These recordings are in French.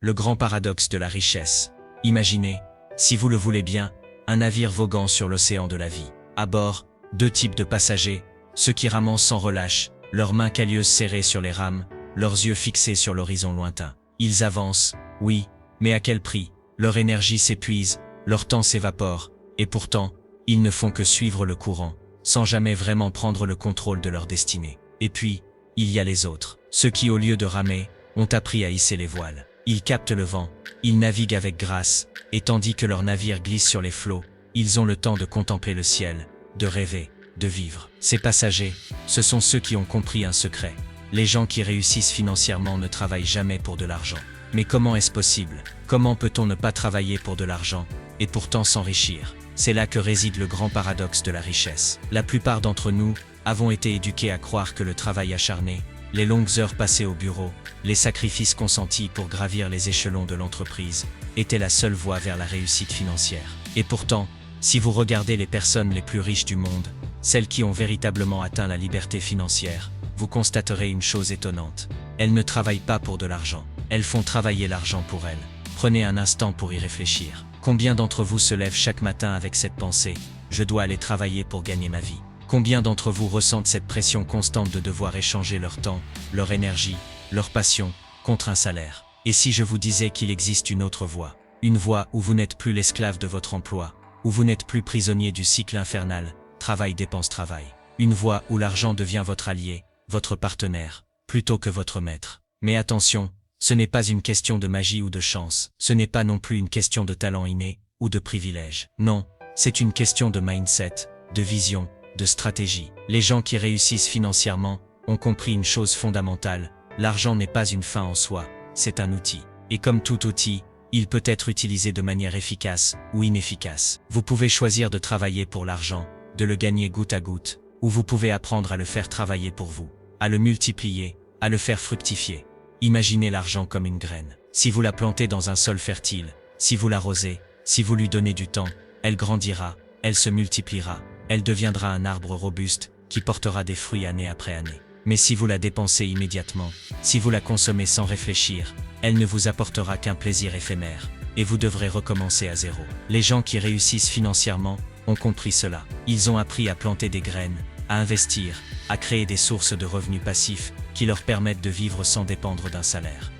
le grand paradoxe de la richesse. Imaginez, si vous le voulez bien, un navire voguant sur l'océan de la vie. À bord, deux types de passagers, ceux qui rament sans relâche, leurs mains calleuses serrées sur les rames, leurs yeux fixés sur l'horizon lointain. Ils avancent, oui, mais à quel prix? Leur énergie s'épuise, leur temps s'évapore, et pourtant, ils ne font que suivre le courant, sans jamais vraiment prendre le contrôle de leur destinée. Et puis, il y a les autres, ceux qui au lieu de ramer, ont appris à hisser les voiles. Ils captent le vent, ils naviguent avec grâce, et tandis que leur navire glisse sur les flots, ils ont le temps de contempler le ciel, de rêver, de vivre. Ces passagers, ce sont ceux qui ont compris un secret. Les gens qui réussissent financièrement ne travaillent jamais pour de l'argent. Mais comment est-ce possible? Comment peut-on ne pas travailler pour de l'argent, et pourtant s'enrichir? C'est là que réside le grand paradoxe de la richesse. La plupart d'entre nous avons été éduqués à croire que le travail acharné, les longues heures passées au bureau, les sacrifices consentis pour gravir les échelons de l'entreprise, étaient la seule voie vers la réussite financière. Et pourtant, si vous regardez les personnes les plus riches du monde, celles qui ont véritablement atteint la liberté financière, vous constaterez une chose étonnante. Elles ne travaillent pas pour de l'argent, elles font travailler l'argent pour elles. Prenez un instant pour y réfléchir. Combien d'entre vous se lèvent chaque matin avec cette pensée « Je dois aller travailler pour gagner ma vie ». Combien d'entre vous ressentent cette pression constante de devoir échanger leur temps, leur énergie, leur passion, contre un salaire? Et si je vous disais qu'il existe une autre voie? Une voie où vous n'êtes plus l'esclave de votre emploi, où vous n'êtes plus prisonnier du cycle infernal, travail dépense travail. Une voie où l'argent devient votre allié, votre partenaire, plutôt que votre maître. Mais attention, ce n'est pas une question de magie ou de chance, ce n'est pas non plus une question de talent inné, ou de privilège. Non, c'est une question de mindset, de vision, de stratégie. Les gens qui réussissent financièrement ont compris une chose fondamentale, l'argent n'est pas une fin en soi, c'est un outil. Et comme tout outil, il peut être utilisé de manière efficace ou inefficace. Vous pouvez choisir de travailler pour l'argent, de le gagner goutte à goutte, ou vous pouvez apprendre à le faire travailler pour vous, à le multiplier, à le faire fructifier. Imaginez l'argent comme une graine. Si vous la plantez dans un sol fertile, si vous l'arrosez, si vous lui donnez du temps, elle grandira, elle se multipliera, elle deviendra un arbre robuste qui portera des fruits année après année. Mais si vous la dépensez immédiatement, si vous la consommez sans réfléchir, elle ne vous apportera qu'un plaisir éphémère, et vous devrez recommencer à zéro. Les gens qui réussissent financièrement ont compris cela. Ils ont appris à planter des graines, à investir, à créer des sources de revenus passifs qui leur permettent de vivre sans dépendre d'un salaire.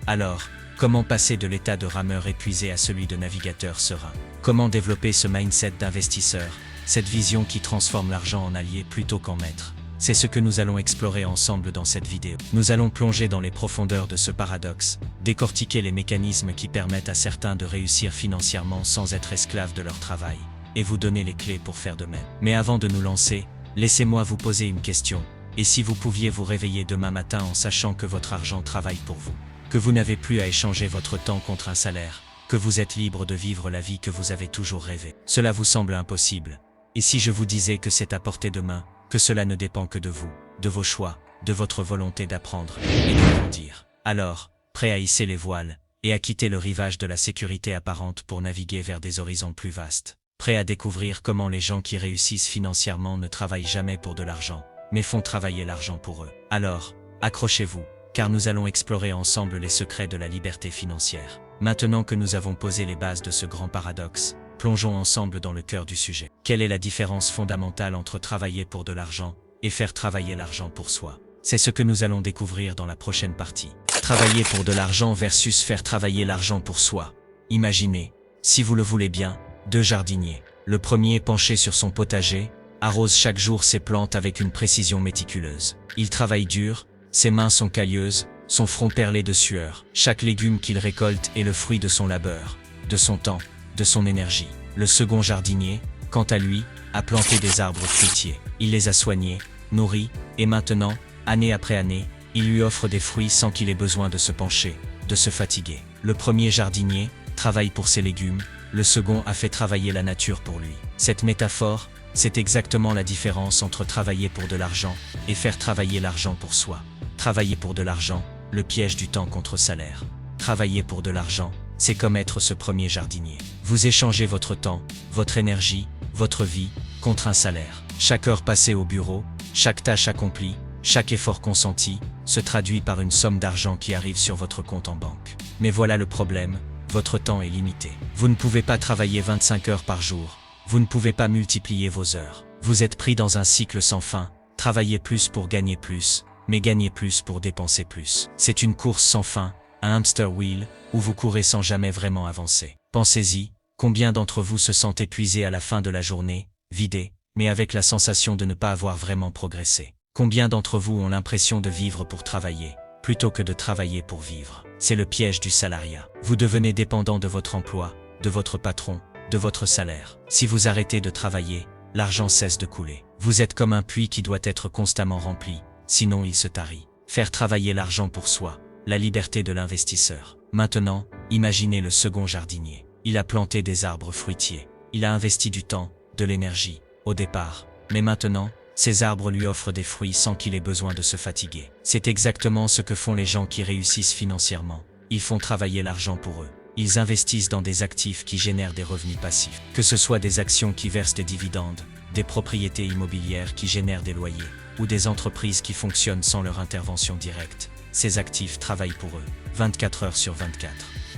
Alors, comment passer de l'état de rameur épuisé à celui de navigateur serein? Comment développer ce mindset d'investisseur, cette vision qui transforme l'argent en allié plutôt qu'en maître? C'est ce que nous allons explorer ensemble dans cette vidéo. Nous allons plonger dans les profondeurs de ce paradoxe, décortiquer les mécanismes qui permettent à certains de réussir financièrement sans être esclaves de leur travail, et vous donner les clés pour faire de même. Mais avant de nous lancer, laissez-moi vous poser une question. Et si vous pouviez vous réveiller demain matin en sachant que votre argent travaille pour vous, que vous n'avez plus à échanger votre temps contre un salaire, que vous êtes libre de vivre la vie que vous avez toujours rêvé? Cela vous semble impossible. Et si je vous disais que c'est à portée de main, que cela ne dépend que de vous, de vos choix, de votre volonté d'apprendre et de grandir? Alors, prêt à hisser les voiles, et à quitter le rivage de la sécurité apparente pour naviguer vers des horizons plus vastes? Prêt à découvrir comment les gens qui réussissent financièrement ne travaillent jamais pour de l'argent, mais font travailler l'argent pour eux? Alors, accrochez-vous, car nous allons explorer ensemble les secrets de la liberté financière. Maintenant que nous avons posé les bases de ce grand paradoxe, plongeons ensemble dans le cœur du sujet. Quelle est la différence fondamentale entre travailler pour de l'argent et faire travailler l'argent pour soi? C'est ce que nous allons découvrir dans la prochaine partie. Travailler pour de l'argent versus faire travailler l'argent pour soi. Imaginez, si vous le voulez bien, deux jardiniers. Le premier, penché sur son potager, arrose chaque jour ses plantes avec une précision méticuleuse. Il travaille dur, ses mains sont calleuses, son front perlé de sueur. Chaque légume qu'il récolte est le fruit de son labeur, de son temps, de son énergie. Le second jardinier, quant à lui, a planté des arbres fruitiers. Il les a soignés, nourris, et maintenant, année après année, il lui offre des fruits sans qu'il ait besoin de se pencher, de se fatiguer. Le premier jardinier travaille pour ses légumes, le second a fait travailler la nature pour lui. Cette métaphore, c'est exactement la différence entre travailler pour de l'argent et faire travailler l'argent pour soi. Travailler pour de l'argent, le piège du temps contre salaire. Travailler pour de l'argent, c'est comme être ce premier jardinier. Vous échangez votre temps, votre énergie, votre vie, contre un salaire. Chaque heure passée au bureau, chaque tâche accomplie, chaque effort consenti, se traduit par une somme d'argent qui arrive sur votre compte en banque. Mais voilà le problème, votre temps est limité. Vous ne pouvez pas travailler 25 heures par jour, vous ne pouvez pas multiplier vos heures. Vous êtes pris dans un cycle sans fin, travailler plus pour gagner plus, mais gagner plus pour dépenser plus. C'est une course sans fin, un hamster wheel, où vous courez sans jamais vraiment avancer. Pensez-y, combien d'entre vous se sentent épuisés à la fin de la journée, vidés, mais avec la sensation de ne pas avoir vraiment progressé? Combien d'entre vous ont l'impression de vivre pour travailler, plutôt que de travailler pour vivre? C'est le piège du salariat. Vous devenez dépendant de votre emploi, de votre patron, de votre salaire. Si vous arrêtez de travailler, l'argent cesse de couler. Vous êtes comme un puits qui doit être constamment rempli, sinon il se tarit. Faire travailler l'argent pour soi, la liberté de l'investisseur. Maintenant, imaginez le second jardinier. Il a planté des arbres fruitiers. Il a investi du temps, de l'énergie, au départ. Mais maintenant, ces arbres lui offrent des fruits sans qu'il ait besoin de se fatiguer. C'est exactement ce que font les gens qui réussissent financièrement. Ils font travailler l'argent pour eux. Ils investissent dans des actifs qui génèrent des revenus passifs. Que ce soit des actions qui versent des dividendes, des propriétés immobilières qui génèrent des loyers, ou des entreprises qui fonctionnent sans leur intervention directe, ces actifs travaillent pour eux, 24 heures sur 24,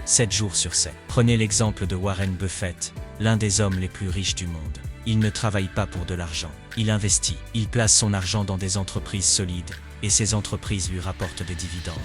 7 jours sur 7. Prenez l'exemple de Warren Buffett, l'un des hommes les plus riches du monde. Il ne travaille pas pour de l'argent, il investit. Il place son argent dans des entreprises solides, et ces entreprises lui rapportent des dividendes,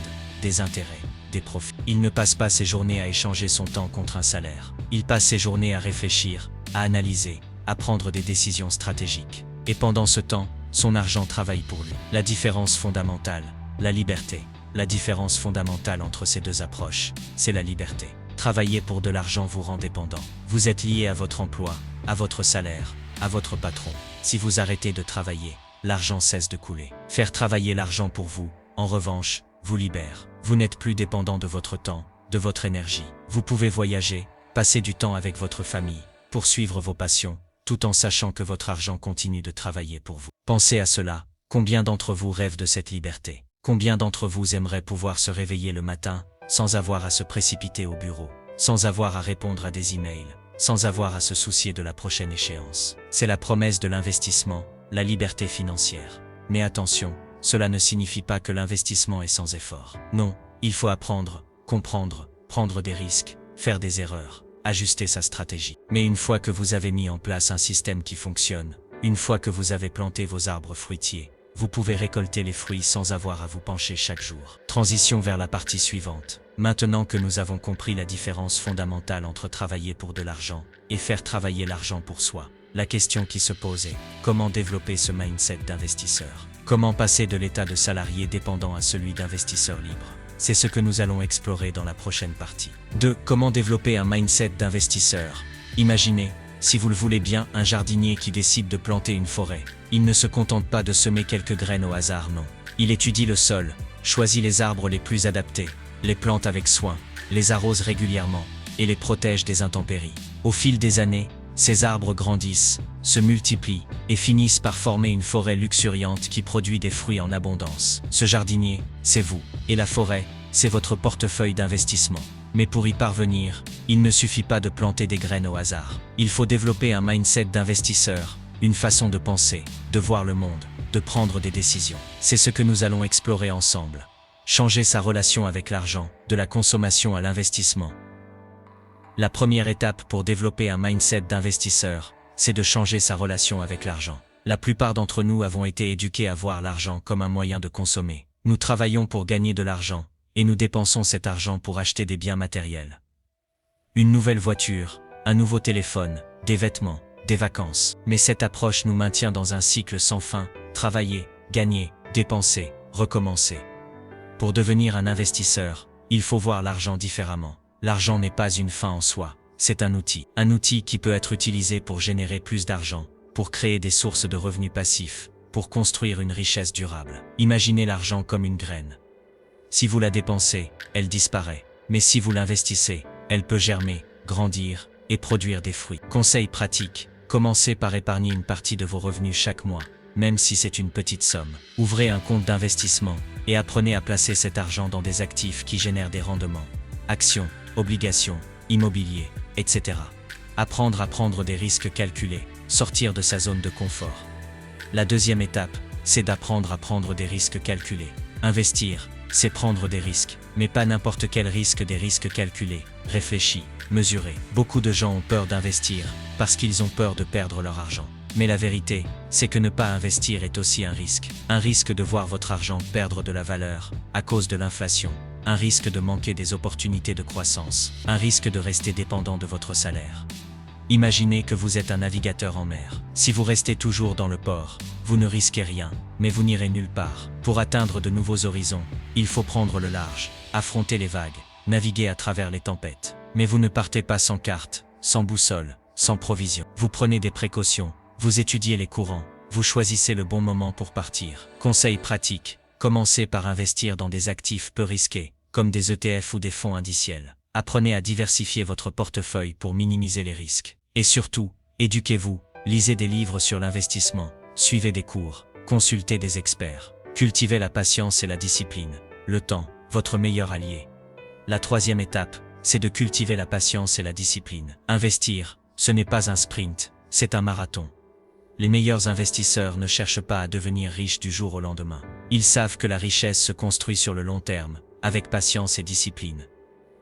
des intérêts, des profits. Il ne passe pas ses journées à échanger son temps contre un salaire. Il passe ses journées à réfléchir, à analyser, à prendre des décisions stratégiques. Et pendant ce temps, son argent travaille pour lui. La différence fondamentale, la liberté. La différence fondamentale entre ces deux approches, c'est la liberté. Travailler pour de l'argent vous rend dépendant. Vous êtes lié à votre emploi, à votre salaire, à votre patron. Si vous arrêtez de travailler, l'argent cesse de couler. Faire travailler l'argent pour vous, en revanche, vous libère. Vous n'êtes plus dépendant de votre temps, de votre énergie. Vous pouvez voyager, passer du temps avec votre famille, poursuivre vos passions, tout en sachant que votre argent continue de travailler pour vous. Pensez à cela, combien d'entre vous rêvent de cette liberté? Combien d'entre vous aimeraient pouvoir se réveiller le matin, sans avoir à se précipiter au bureau, sans avoir à répondre à des emails, sans avoir à se soucier de la prochaine échéance? C'est la promesse de l'investissement, la liberté financière. Mais attention, cela ne signifie pas que l'investissement est sans effort. Non, il faut apprendre, comprendre, prendre des risques, faire des erreurs, ajuster sa stratégie. Mais une fois que vous avez mis en place un système qui fonctionne, une fois que vous avez planté vos arbres fruitiers, vous pouvez récolter les fruits sans avoir à vous pencher chaque jour. Transition vers la partie suivante. Maintenant que nous avons compris la différence fondamentale entre travailler pour de l'argent et faire travailler l'argent pour soi, la question qui se pose est, comment développer ce mindset d'investisseur? Comment passer de l'état de salarié dépendant à celui d'investisseur libre? C'est ce que nous allons explorer dans la prochaine partie. 2. Comment développer un mindset d'investisseur? Imaginez, si vous le voulez bien, un jardinier qui décide de planter une forêt. Il ne se contente pas de semer quelques graines au hasard, non. Il étudie le sol, choisit les arbres les plus adaptés, les plante avec soin, les arrose régulièrement et les protège des intempéries. Au fil des années, ces arbres grandissent, se multiplient et finissent par former une forêt luxuriante qui produit des fruits en abondance. Ce jardinier, c'est vous, et la forêt, c'est votre portefeuille d'investissement. Mais pour y parvenir, il ne suffit pas de planter des graines au hasard. Il faut développer un mindset d'investisseur, une façon de penser, de voir le monde, de prendre des décisions. C'est ce que nous allons explorer ensemble. Changer sa relation avec l'argent, de la consommation à l'investissement. La première étape pour développer un mindset d'investisseur, c'est de changer sa relation avec l'argent. La plupart d'entre nous avons été éduqués à voir l'argent comme un moyen de consommer. Nous travaillons pour gagner de l'argent, et nous dépensons cet argent pour acheter des biens matériels. Une nouvelle voiture, un nouveau téléphone, des vêtements, des vacances. Mais cette approche nous maintient dans un cycle sans fin, travailler, gagner, dépenser, recommencer. Pour devenir un investisseur, il faut voir l'argent différemment. L'argent n'est pas une fin en soi, c'est un outil qui peut être utilisé pour générer plus d'argent, pour créer des sources de revenus passifs, pour construire une richesse durable. Imaginez l'argent comme une graine. Si vous la dépensez, elle disparaît. Mais si vous l'investissez, elle peut germer, grandir et produire des fruits. Conseil pratique, commencez par épargner une partie de vos revenus chaque mois, même si c'est une petite somme. Ouvrez un compte d'investissement et apprenez à placer cet argent dans des actifs qui génèrent des rendements. Actions, obligations, immobilier, etc. Apprendre à prendre des risques calculés, sortir de sa zone de confort. La deuxième étape, c'est d'apprendre à prendre des risques calculés. Investir, c'est prendre des risques, mais pas n'importe quel risque, des risques calculés, réfléchis, mesurés. Beaucoup de gens ont peur d'investir, parce qu'ils ont peur de perdre leur argent. Mais la vérité, c'est que ne pas investir est aussi un risque de voir votre argent perdre de la valeur, à cause de l'inflation, un risque de manquer des opportunités de croissance, un risque de rester dépendant de votre salaire. Imaginez que vous êtes un navigateur en mer. Si vous restez toujours dans le port, vous ne risquez rien, mais vous n'irez nulle part. Pour atteindre de nouveaux horizons, il faut prendre le large, affronter les vagues, naviguer à travers les tempêtes. Mais vous ne partez pas sans carte, sans boussole, sans provision. Vous prenez des précautions, vous étudiez les courants, vous choisissez le bon moment pour partir. Conseil pratique, commencez par investir dans des actifs peu risqués, comme des ETF ou des fonds indiciels. Apprenez à diversifier votre portefeuille pour minimiser les risques. Et surtout, éduquez-vous, lisez des livres sur l'investissement, suivez des cours, consultez des experts. Cultivez la patience et la discipline. Le temps, votre meilleur allié. La troisième étape, c'est de cultiver la patience et la discipline. Investir, ce n'est pas un sprint, c'est un marathon. Les meilleurs investisseurs ne cherchent pas à devenir riches du jour au lendemain. Ils savent que la richesse se construit sur le long terme, avec patience et discipline.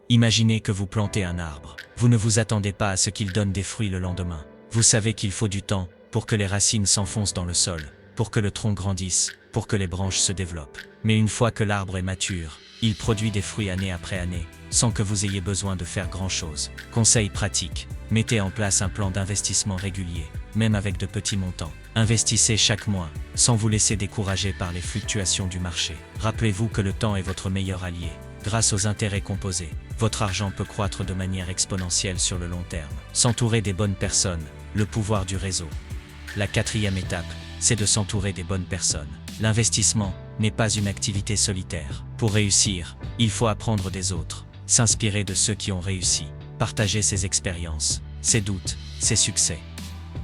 Imaginez que vous plantez un arbre. Vous ne vous attendez pas à ce qu'il donne des fruits le lendemain. Vous savez qu'il faut du temps pour que les racines s'enfoncent dans le sol, pour que le tronc grandisse, pour que les branches se développent. Mais une fois que l'arbre est mature, il produit des fruits année après année, sans que vous ayez besoin de faire grand-chose. Conseil pratique, mettez en place un plan d'investissement régulier, même avec de petits montants. Investissez chaque mois, sans vous laisser décourager par les fluctuations du marché. Rappelez-vous que le temps est votre meilleur allié. Grâce aux intérêts composés, votre argent peut croître de manière exponentielle sur le long terme. S'entourer des bonnes personnes, le pouvoir du réseau. La quatrième étape, c'est de s'entourer des bonnes personnes. L'investissement n'est pas une activité solitaire. Pour réussir, il faut apprendre des autres, s'inspirer de ceux qui ont réussi, partager ses expériences, ses doutes, ses succès.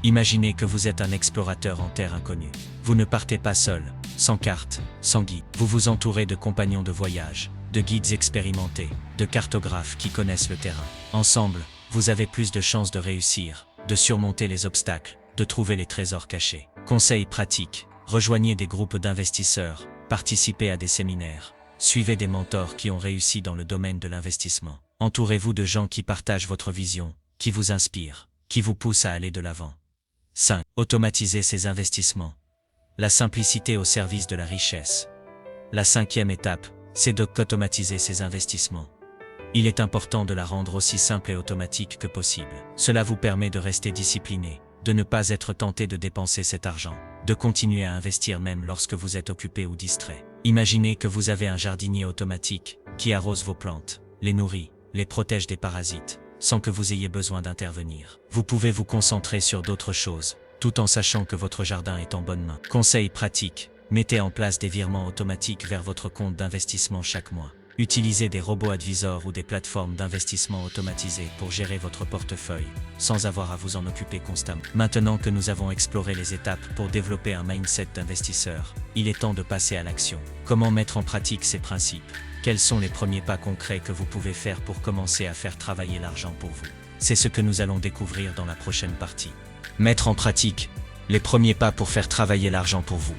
Imaginez que vous êtes un explorateur en terre inconnue. Vous ne partez pas seul, sans carte, sans guide. Vous vous entourez de compagnons de voyage, de guides expérimentés, de cartographes qui connaissent le terrain. Ensemble, vous avez plus de chances de réussir, de surmonter les obstacles, de trouver les trésors cachés. Conseils pratiques, rejoignez des groupes d'investisseurs, participez à des séminaires, suivez des mentors qui ont réussi dans le domaine de l'investissement. Entourez-vous de gens qui partagent votre vision, qui vous inspirent, qui vous poussent à aller de l'avant. 5. Automatisez ces investissements. La simplicité au service de la richesse. La cinquième étape, c'est d'automatiser ces investissements. Il est important de la rendre aussi simple et automatique que possible. Cela vous permet de rester discipliné, de ne pas être tenté de dépenser cet argent, de continuer à investir même lorsque vous êtes occupé ou distrait. Imaginez que vous avez un jardinier automatique qui arrose vos plantes, les nourrit, les protège des parasites, sans que vous ayez besoin d'intervenir. Vous pouvez vous concentrer sur d'autres choses, tout en sachant que votre jardin est en bonne main. Conseil pratique, mettez en place des virements automatiques vers votre compte d'investissement chaque mois. Utilisez des robots advisors ou des plateformes d'investissement automatisées pour gérer votre portefeuille, sans avoir à vous en occuper constamment. Maintenant que nous avons exploré les étapes pour développer un mindset d'investisseur, il est temps de passer à l'action. Comment mettre en pratique ces principes? Quels sont les premiers pas concrets que vous pouvez faire pour commencer à faire travailler l'argent pour vous? C'est ce que nous allons découvrir dans la prochaine partie. Mettre en pratique les premiers pas pour faire travailler l'argent pour vous.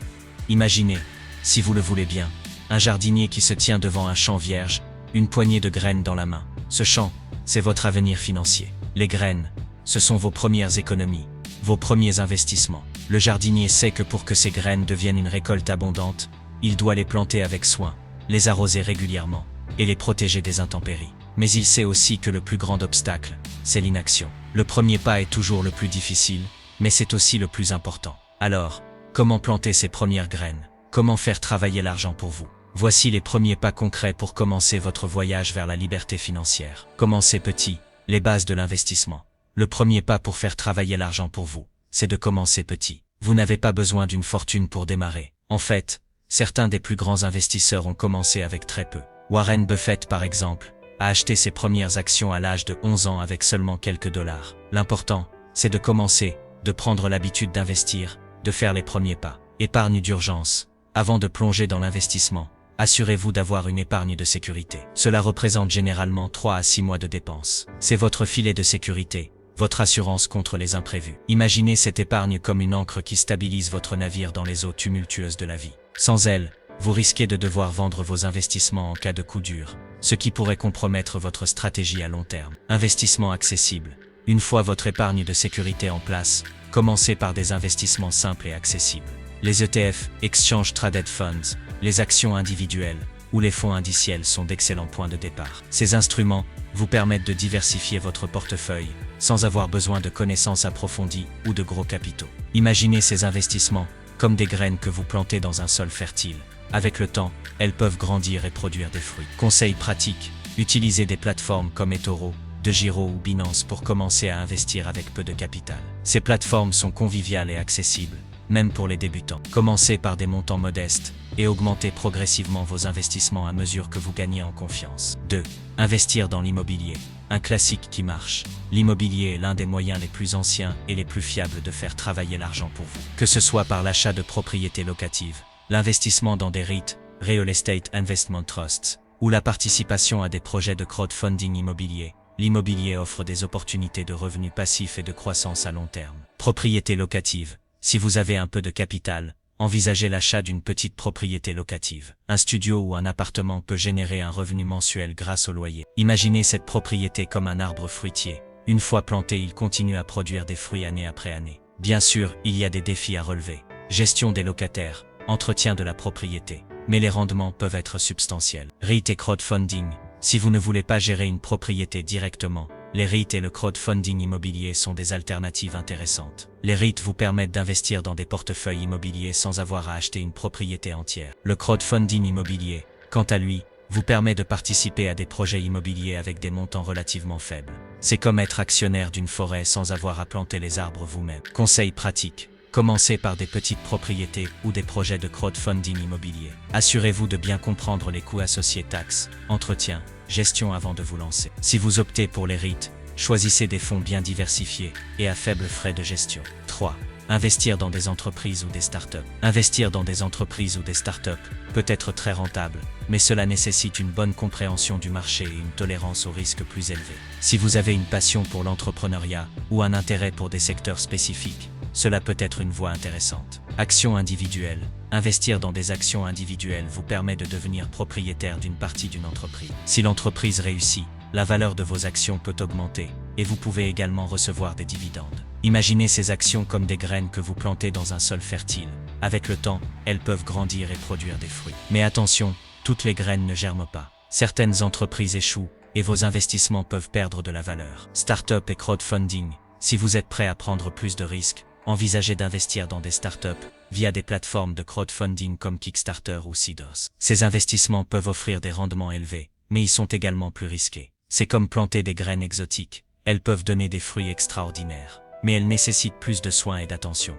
Imaginez, si vous le voulez bien, un jardinier qui se tient devant un champ vierge, une poignée de graines dans la main. Ce champ, c'est votre avenir financier. Les graines, ce sont vos premières économies, vos premiers investissements. Le jardinier sait que pour que ces graines deviennent une récolte abondante, il doit les planter avec soin, les arroser régulièrement et les protéger des intempéries. Mais il sait aussi que le plus grand obstacle, c'est l'inaction. Le premier pas est toujours le plus difficile, mais c'est aussi le plus important. Alors, comment planter ces premières graines? Comment faire travailler l'argent pour vous? Voici les premiers pas concrets pour commencer votre voyage vers la liberté financière. Commencez petit, les bases de l'investissement. Le premier pas pour faire travailler l'argent pour vous, c'est de commencer petit. Vous n'avez pas besoin d'une fortune pour démarrer. En fait, certains des plus grands investisseurs ont commencé avec très peu. Warren Buffett, par exemple, a acheté ses premières actions à l'âge de 11 ans avec seulement quelques dollars. L'important, c'est de commencer, de prendre l'habitude d'investir, de faire les premiers pas. Épargne d'urgence. Avant de plonger dans l'investissement, assurez-vous d'avoir une épargne de sécurité. Cela représente généralement 3 à 6 mois de dépenses. C'est votre filet de sécurité, votre assurance contre les imprévus. Imaginez cette épargne comme une ancre qui stabilise votre navire dans les eaux tumultueuses de la vie. Sans elle, vous risquez de devoir vendre vos investissements en cas de coup dur, ce qui pourrait compromettre votre stratégie à long terme. Investissement accessible. Une fois votre épargne de sécurité en place, commencez par des investissements simples et accessibles. Les ETF, Exchange Traded Funds, les actions individuelles ou les fonds indiciels sont d'excellents points de départ. Ces instruments vous permettent de diversifier votre portefeuille sans avoir besoin de connaissances approfondies ou de gros capitaux. Imaginez ces investissements comme des graines que vous plantez dans un sol fertile. Avec le temps, elles peuvent grandir et produire des fruits. Conseils pratiques, utilisez des plateformes comme eToro, DeGiro ou Binance pour commencer à investir avec peu de capital. Ces plateformes sont conviviales et accessibles, même pour les débutants. Commencez par des montants modestes et augmentez progressivement vos investissements à mesure que vous gagnez en confiance. 2. Investir dans l'immobilier. Un classique qui marche. L'immobilier est l'un des moyens les plus anciens et les plus fiables de faire travailler l'argent pour vous. Que ce soit par l'achat de propriétés locatives, l'investissement dans des REIT, Real Estate Investment Trusts, ou la participation à des projets de crowdfunding immobilier, l'immobilier offre des opportunités de revenus passifs et de croissance à long terme. Propriété locative. Si vous avez un peu de capital, envisagez l'achat d'une petite propriété locative. Un studio ou un appartement peut générer un revenu mensuel grâce au loyer. Imaginez cette propriété comme un arbre fruitier. Une fois planté, il continue à produire des fruits année après année. Bien sûr, il y a des défis à relever. Gestion des locataires, entretien de la propriété. Mais les rendements peuvent être substantiels. REIT et crowdfunding. Si vous ne voulez pas gérer une propriété directement, les REIT et le crowdfunding immobilier sont des alternatives intéressantes. Les REIT vous permettent d'investir dans des portefeuilles immobiliers sans avoir à acheter une propriété entière. Le crowdfunding immobilier, quant à lui, vous permet de participer à des projets immobiliers avec des montants relativement faibles. C'est comme être actionnaire d'une forêt sans avoir à planter les arbres vous-même. Conseils pratiques. Commencez par des petites propriétés ou des projets de crowdfunding immobilier. Assurez-vous de bien comprendre les coûts associés taxes, entretien, gestion avant de vous lancer. Si vous optez pour les REIT, choisissez des fonds bien diversifiés et à faibles frais de gestion. 3. Investir dans des entreprises ou des startups. Investir dans des entreprises ou des startups peut être très rentable, mais cela nécessite une bonne compréhension du marché et une tolérance au risque plus élevée. Si vous avez une passion pour l'entrepreneuriat ou un intérêt pour des secteurs spécifiques, cela peut être une voie intéressante. Actions individuelles. Investir dans des actions individuelles vous permet de devenir propriétaire d'une partie d'une entreprise. Si l'entreprise réussit, la valeur de vos actions peut augmenter et vous pouvez également recevoir des dividendes. Imaginez ces actions comme des graines que vous plantez dans un sol fertile. Avec le temps, elles peuvent grandir et produire des fruits. Mais attention, toutes les graines ne germent pas. Certaines entreprises échouent et vos investissements peuvent perdre de la valeur. Start-up et crowdfunding. Si vous êtes prêt à prendre plus de risques, envisagez d'investir dans des startups via des plateformes de crowdfunding comme Kickstarter ou Seedos. Ces investissements peuvent offrir des rendements élevés, mais ils sont également plus risqués. C'est comme planter des graines exotiques. Elles peuvent donner des fruits extraordinaires, mais elles nécessitent plus de soins et d'attention.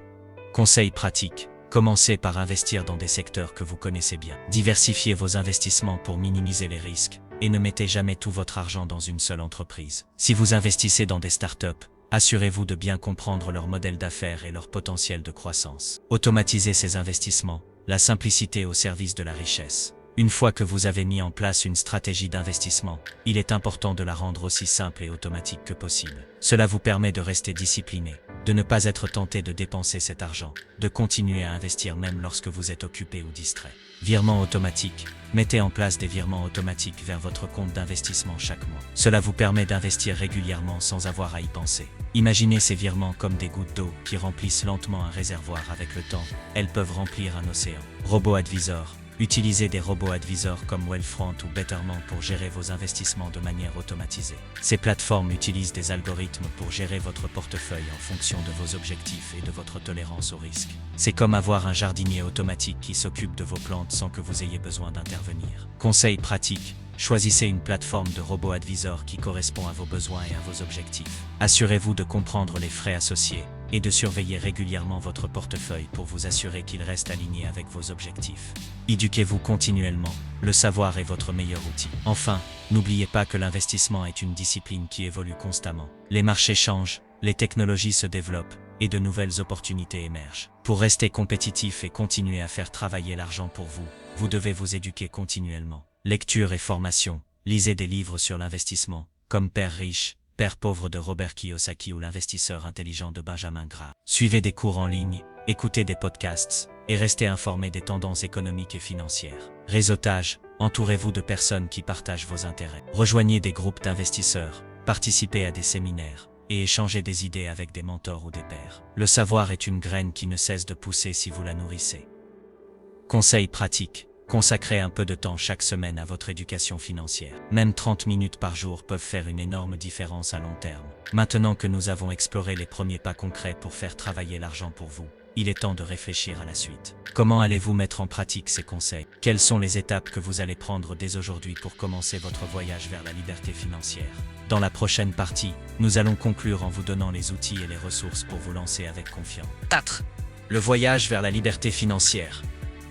Conseils pratiques. Commencez par investir dans des secteurs que vous connaissez bien. Diversifiez vos investissements pour minimiser les risques et ne mettez jamais tout votre argent dans une seule entreprise. Si vous investissez dans des startups, assurez-vous de bien comprendre leur modèle d'affaires et leur potentiel de croissance. Automatisez ces investissements, la simplicité au service de la richesse. Une fois que vous avez mis en place une stratégie d'investissement, il est important de la rendre aussi simple et automatique que possible. Cela vous permet de rester discipliné, de ne pas être tenté de dépenser cet argent, de continuer à investir même lorsque vous êtes occupé ou distrait. Virement automatique. Mettez en place des virements automatiques vers votre compte d'investissement chaque mois. Cela vous permet d'investir régulièrement sans avoir à y penser. Imaginez ces virements comme des gouttes d'eau qui remplissent lentement un réservoir avec le temps. Elles peuvent remplir un océan. Robo-advisor. Utilisez des robo-advisors comme Wealthfront ou Betterment pour gérer vos investissements de manière automatisée. Ces plateformes utilisent des algorithmes pour gérer votre portefeuille en fonction de vos objectifs et de votre tolérance au risque. C'est comme avoir un jardinier automatique qui s'occupe de vos plantes sans que vous ayez besoin d'intervenir. Conseil pratique. Choisissez une plateforme de robo-advisor qui correspond à vos besoins et à vos objectifs. Assurez-vous de comprendre les frais associés et de surveiller régulièrement votre portefeuille pour vous assurer qu'il reste aligné avec vos objectifs. Éduquez-vous continuellement, le savoir est votre meilleur outil. Enfin, n'oubliez pas que l'investissement est une discipline qui évolue constamment. Les marchés changent, les technologies se développent et de nouvelles opportunités émergent. Pour rester compétitif et continuer à faire travailler l'argent pour vous, vous devez vous éduquer continuellement. Lecture et formation. Lisez des livres sur l'investissement, comme Père riche, Père pauvre de Robert Kiyosaki ou L'investisseur intelligent de Benjamin Graham. Suivez des cours en ligne, écoutez des podcasts et restez informés des tendances économiques et financières. Réseautage, entourez-vous de personnes qui partagent vos intérêts. Rejoignez des groupes d'investisseurs, participez à des séminaires et échangez des idées avec des mentors ou des pairs. Le savoir est une graine qui ne cesse de pousser si vous la nourrissez. Conseils pratiques. Consacrez un peu de temps chaque semaine à votre éducation financière. Même 30 minutes par jour peuvent faire une énorme différence à long terme. Maintenant que nous avons exploré les premiers pas concrets pour faire travailler l'argent pour vous, il est temps de réfléchir à la suite. Comment allez-vous mettre en pratique ces conseils? Quelles sont les étapes que vous allez prendre dès aujourd'hui pour commencer votre voyage vers la liberté financière? Dans la prochaine partie, nous allons conclure en vous donnant les outils et les ressources pour vous lancer avec confiance. 4. Le voyage vers la liberté financière.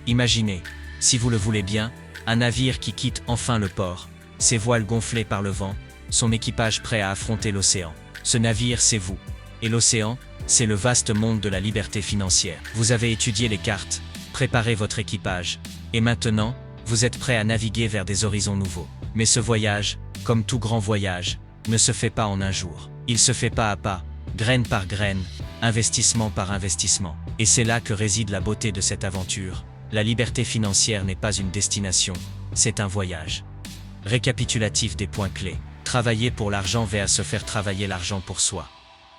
Imaginez, si vous le voulez bien, un navire qui quitte enfin le port, ses voiles gonflées par le vent, son équipage prêt à affronter l'océan. Ce navire, c'est vous. Et l'océan, c'est le vaste monde de la liberté financière. Vous avez étudié les cartes, préparé votre équipage, et maintenant, vous êtes prêt à naviguer vers des horizons nouveaux. Mais ce voyage, comme tout grand voyage, ne se fait pas en un jour. Il se fait pas à pas, graine par graine, investissement par investissement. Et c'est là que réside la beauté de cette aventure. La liberté financière n'est pas une destination, c'est un voyage. Récapitulatif des points clés. Travailler pour l'argent vers se faire travailler l'argent pour soi.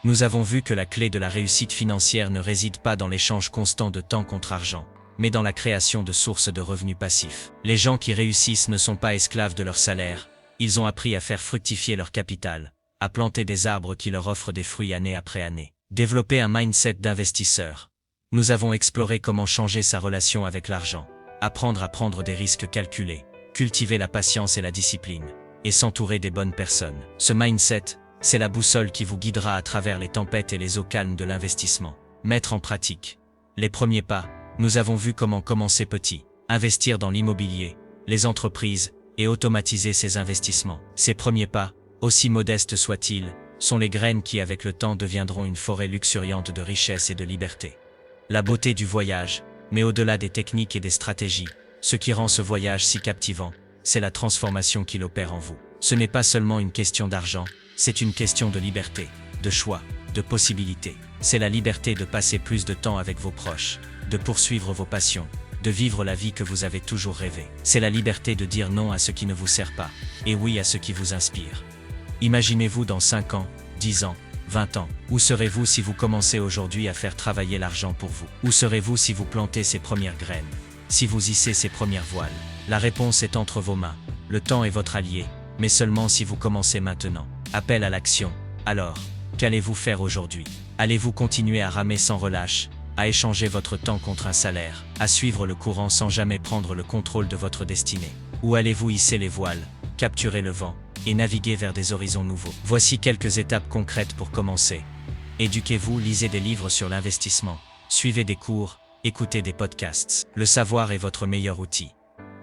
Nous avons vu que la clé de la réussite financière ne réside pas dans l'échange constant de temps contre argent, mais dans la création de sources de revenus passifs. Les gens qui réussissent ne sont pas esclaves de leur salaire, ils ont appris à faire fructifier leur capital, à planter des arbres qui leur offrent des fruits année après année. Développer un mindset d'investisseur. Nous avons exploré comment changer sa relation avec l'argent, apprendre à prendre des risques calculés, cultiver la patience et la discipline, et s'entourer des bonnes personnes. Ce mindset, c'est la boussole qui vous guidera à travers les tempêtes et les eaux calmes de l'investissement. Mettre en pratique. Les premiers pas, nous avons vu comment commencer petit, investir dans l'immobilier, les entreprises, et automatiser ses investissements. Ces premiers pas, aussi modestes soient-ils, sont les graines qui avec le temps deviendront une forêt luxuriante de richesse et de liberté. La beauté du voyage, mais au-delà des techniques et des stratégies, ce qui rend ce voyage si captivant, c'est la transformation qu'il opère en vous. Ce n'est pas seulement une question d'argent, c'est une question de liberté, de choix, de possibilités. C'est la liberté de passer plus de temps avec vos proches, de poursuivre vos passions, de vivre la vie que vous avez toujours rêvé. C'est la liberté de dire non à ce qui ne vous sert pas, et oui à ce qui vous inspire. Imaginez-vous dans 5 ans, 10 ans, 20 ans. Où serez-vous si vous commencez aujourd'hui à faire travailler l'argent pour vous? Où serez-vous si vous plantez ces premières graines? Si vous hissez ces premières voiles? La réponse est entre vos mains. Le temps est votre allié, mais seulement si vous commencez maintenant. Appel à l'action. Alors, qu'allez-vous faire aujourd'hui? Allez-vous continuer à ramer sans relâche, à échanger votre temps contre un salaire, à suivre le courant sans jamais prendre le contrôle de votre destinée? Ou allez-vous hisser les voiles, capturer le vent, et naviguer vers des horizons nouveaux? Voici quelques étapes concrètes pour commencer. Éduquez-vous, lisez des livres sur l'investissement, suivez des cours, écoutez des podcasts. Le savoir est votre meilleur outil.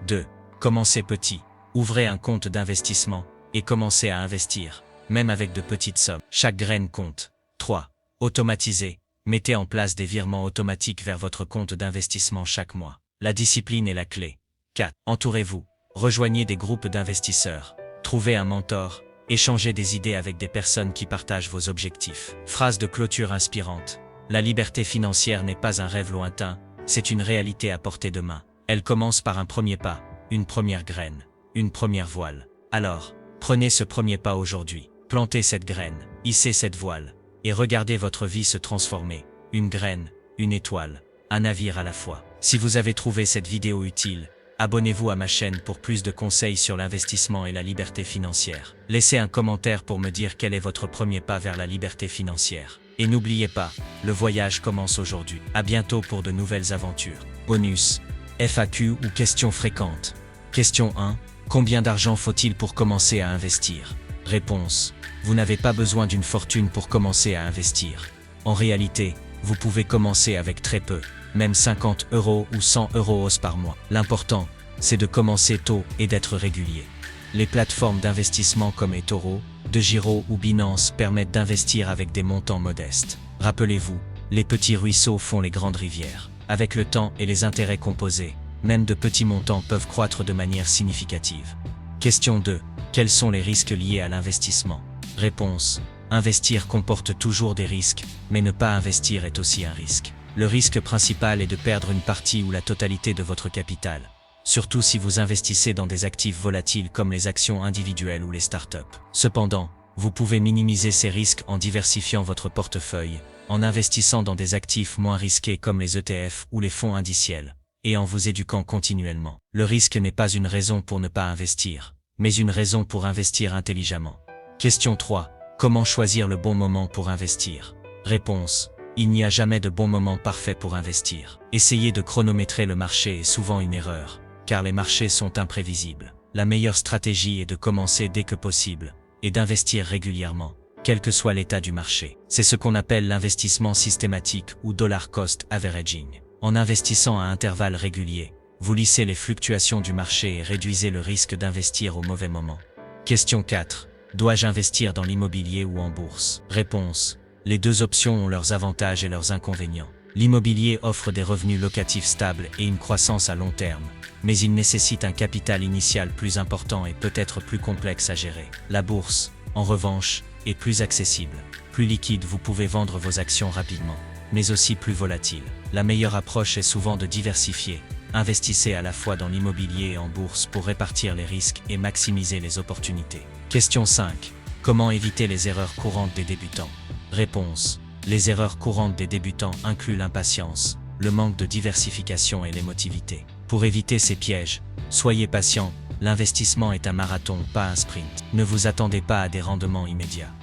2. Commencez petit. Ouvrez un compte d'investissement et commencez à investir, même avec de petites sommes. Chaque graine compte. 3. Automatisez. Mettez en place des virements automatiques vers votre compte d'investissement chaque mois. La discipline est la clé. 4. Entourez-vous. Rejoignez des groupes d'investisseurs. Trouvez un mentor, échangez des idées avec des personnes qui partagent vos objectifs. Phrase de clôture inspirante. La liberté financière n'est pas un rêve lointain, c'est une réalité à portée de main. Elle commence par un premier pas, une première graine, une première voile. Alors, prenez ce premier pas aujourd'hui, plantez cette graine, hissez cette voile, et regardez votre vie se transformer. Une graine, une étoile, un navire à la fois. Si vous avez trouvé cette vidéo utile, abonnez-vous à ma chaîne pour plus de conseils sur l'investissement et la liberté financière. Laissez un commentaire pour me dire quel est votre premier pas vers la liberté financière. Et n'oubliez pas, le voyage commence aujourd'hui. À bientôt pour de nouvelles aventures. Bonus, FAQ ou questions fréquentes. Question 1. Combien d'argent faut-il pour commencer à investir? Réponse. Vous n'avez pas besoin d'une fortune pour commencer à investir. En réalité, vous pouvez commencer avec très peu. Même 50 € ou 100 € par mois. L'important, c'est de commencer tôt et d'être régulier. Les plateformes d'investissement comme eToro, DeGiro ou Binance permettent d'investir avec des montants modestes. Rappelez-vous, les petits ruisseaux font les grandes rivières. Avec le temps et les intérêts composés, même de petits montants peuvent croître de manière significative. Question 2. Quels sont les risques liés à l'investissement? Réponse. Investir comporte toujours des risques, mais ne pas investir est aussi un risque. Le risque principal est de perdre une partie ou la totalité de votre capital, surtout si vous investissez dans des actifs volatiles comme les actions individuelles ou les startups. Cependant, vous pouvez minimiser ces risques en diversifiant votre portefeuille, en investissant dans des actifs moins risqués comme les ETF ou les fonds indiciels, et en vous éduquant continuellement. Le risque n'est pas une raison pour ne pas investir, mais une raison pour investir intelligemment. Question 3. Comment choisir le bon moment pour investir? Réponse. Il n'y a jamais de bon moment parfait pour investir. Essayer de chronométrer le marché est souvent une erreur, car les marchés sont imprévisibles. La meilleure stratégie est de commencer dès que possible, et d'investir régulièrement, quel que soit l'état du marché. C'est ce qu'on appelle l'investissement systématique ou dollar cost averaging. En investissant à intervalles réguliers, vous lissez les fluctuations du marché et réduisez le risque d'investir au mauvais moment. Question 4. Dois-je investir dans l'immobilier ou en bourse? Réponse. Les deux options ont leurs avantages et leurs inconvénients. L'immobilier offre des revenus locatifs stables et une croissance à long terme, mais il nécessite un capital initial plus important et peut être plus complexe à gérer. La bourse, en revanche, est plus accessible. Plus liquide, vous pouvez vendre vos actions rapidement, mais aussi plus volatile. La meilleure approche est souvent de diversifier. Investissez à la fois dans l'immobilier et en bourse pour répartir les risques et maximiser les opportunités. Question 5. Comment éviter les erreurs courantes des débutants? Réponse. Les erreurs courantes des débutants incluent l'impatience, le manque de diversification et l'émotivité. Pour éviter ces pièges, soyez patient, l'investissement est un marathon, pas un sprint. Ne vous attendez pas à des rendements immédiats.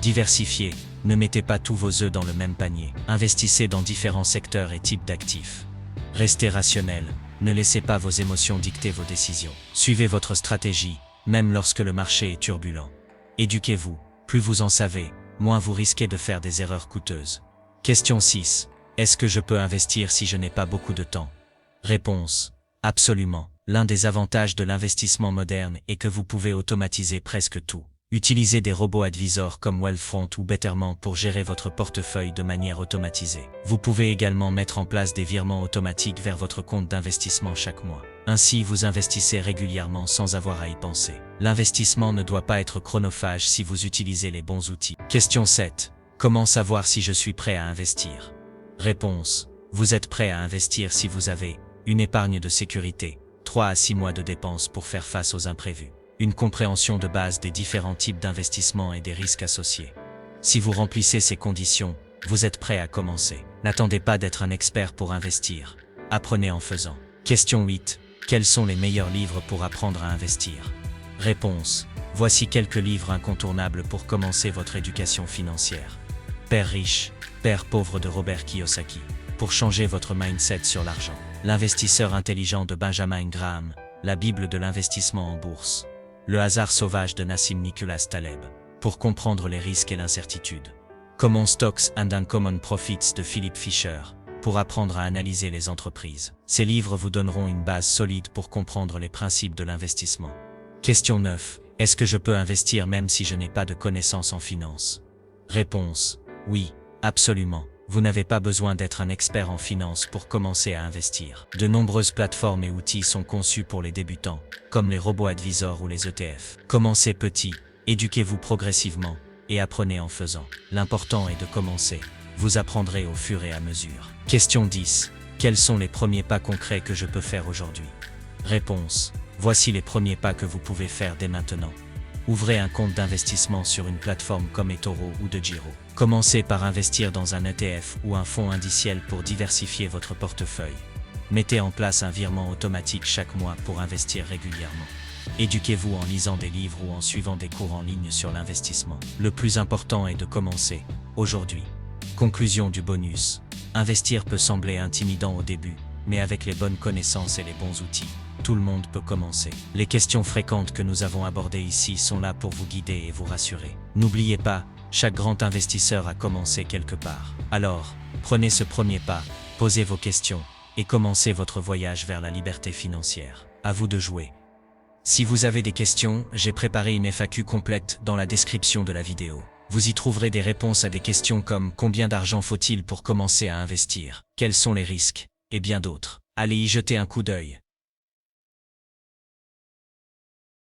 Diversifiez, ne mettez pas tous vos œufs dans le même panier. Investissez dans différents secteurs et types d'actifs. Restez rationnel, ne laissez pas vos émotions dicter vos décisions. Suivez votre stratégie, même lorsque le marché est turbulent. Éduquez-vous, plus vous en savez, moins vous risquez de faire des erreurs coûteuses. Question 6. Est-ce que je peux investir si je n'ai pas beaucoup de temps? Réponse. Absolument. L'un des avantages de l'investissement moderne est que vous pouvez automatiser presque tout. Utilisez des robots advisors comme Wealthfront ou Betterment pour gérer votre portefeuille de manière automatisée. Vous pouvez également mettre en place des virements automatiques vers votre compte d'investissement chaque mois. Ainsi, vous investissez régulièrement sans avoir à y penser. L'investissement ne doit pas être chronophage si vous utilisez les bons outils. Question 7. Comment savoir si je suis prêt à investir? Réponse. Vous êtes prêt à investir si vous avez une épargne de sécurité, 3 à 6 mois de dépenses pour faire face aux imprévus, une compréhension de base des différents types d'investissements et des risques associés. Si vous remplissez ces conditions, vous êtes prêt à commencer. N'attendez pas d'être un expert pour investir. Apprenez en faisant. Question 8. Quels sont les meilleurs livres pour apprendre à investir? Réponse. Voici quelques livres incontournables pour commencer votre éducation financière. Père riche, Père pauvre de Robert Kiyosaki. Pour changer votre mindset sur l'argent. L'investisseur intelligent de Benjamin Graham. La Bible de l'investissement en bourse. Le hasard sauvage de Nassim Nicholas Taleb. Pour comprendre les risques et l'incertitude. Common Stocks and Uncommon Profits de Philip Fisher. Pour apprendre à analyser les entreprises. Ces livres vous donneront une base solide pour comprendre les principes de l'investissement. Question 9. Est-ce que je peux investir même si je n'ai pas de connaissances en finance? Réponse. Oui, absolument. Vous n'avez pas besoin d'être un expert en finance pour commencer à investir. De nombreuses plateformes et outils sont conçus pour les débutants, comme les robots advisors ou les ETF. Commencez petit, éduquez-vous progressivement, et apprenez en faisant. L'important est de commencer. Vous apprendrez au fur et à mesure. Question 10. Quels sont les premiers pas concrets que je peux faire aujourd'hui? Réponse. Voici les premiers pas que vous pouvez faire dès maintenant. Ouvrez un compte d'investissement sur une plateforme comme eToro ou DeGiro. Commencez par investir dans un ETF ou un fonds indiciel pour diversifier votre portefeuille. Mettez en place un virement automatique chaque mois pour investir régulièrement. Éduquez-vous en lisant des livres ou en suivant des cours en ligne sur l'investissement. Le plus important est de commencer, aujourd'hui. Conclusion du bonus. Investir peut sembler intimidant au début, mais avec les bonnes connaissances et les bons outils, tout le monde peut commencer. Les questions fréquentes que nous avons abordées ici sont là pour vous guider et vous rassurer. N'oubliez pas, chaque grand investisseur a commencé quelque part. Alors, prenez ce premier pas, posez vos questions, et commencez votre voyage vers la liberté financière. À vous de jouer. Si vous avez des questions, j'ai préparé une FAQ complète dans la description de la vidéo. Vous y trouverez des réponses à des questions comme combien d'argent faut-il pour commencer à investir, quels sont les risques, et bien d'autres. Allez y jeter un coup d'œil.